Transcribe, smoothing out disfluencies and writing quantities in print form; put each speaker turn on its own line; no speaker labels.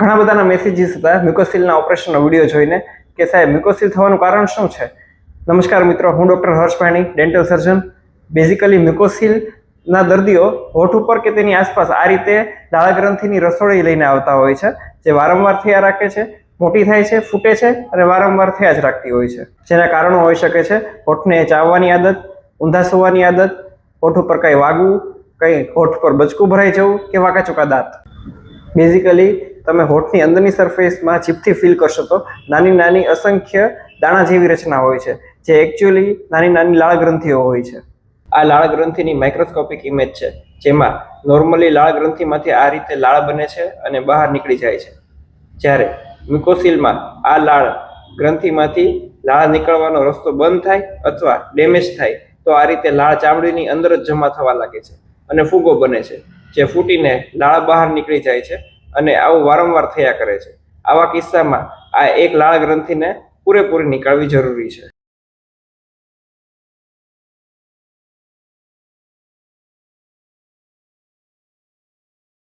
ઘણા બધાના મેસેજીસ હતા મ્યુકોસિલના ઓપરેશનનો વિડીયો જોઈને કે સાહેબ મ્યુકોસિલ થવાનું કારણ શું છે. નમસ્કાર મિત્રો, હું ડૉક્ટર હર્ષ પાણી, ડેન્ટલ સર્જન. બેઝિકલી મ્યુકોસિલના દર્દીઓ હોઠ ઉપર કે તેની આસપાસ આ રીતે લાળગ્રંથિની રસોડી લઈને આવતા હોય છે, જે વારંવાર થયા રાખે છે, મોટી થાય છે, ફૂટે છે અને વારંવાર થયા જ રાખતી હોય છે. જેના કારણો હોઈ શકે છે હોઠને ચાવવાની આદત, ઊંધા સૂવાની આદત, હોઠ ઉપર કંઈ વાગવું, કંઈ હોઠ પર બચકું ભરાઈ જવું કે વાંકા ચોકા દાંત. બેઝિકલી તમે હોઠની અંદરની સરફેસમાં ચીપથી ફીલ કરશો તો નાની નાની અસંખ્ય દાણા જેવી રચના હોય છે, જે એકચ્યુઅલી નાની નાની લાળ ગ્રંથિઓ હોય છે. આ લાળ ગ્રંથિની માઇક્રોસ્કોપિક ઇમેજ છે, જેમાં નોર્મલી લાળ ગ્રંથિમાંથી આ રીતે લાળ બને છે અને બહાર નીકળી જાય છે. જ્યારે મ્યુકોસિલમાં આ લાળ ગ્રંથિમાંથી લાળ નીકળવાનો રસ્તો બંધ થાય અથવા ડેમેજ થાય તો આ રીતે લાળ ચામડીની અંદર જ જમા થવા લાગે છે અને ફૂગો બને છે, જે ફૂટીને લાળ બહાર નીકળી જાય છે અને આવું વારંવાર થયા કરે છે. આવા કિસ્સામાં આ એક લાળ ગ્રંથિને પૂરેપૂરી નીકાળવી જરૂરી છે.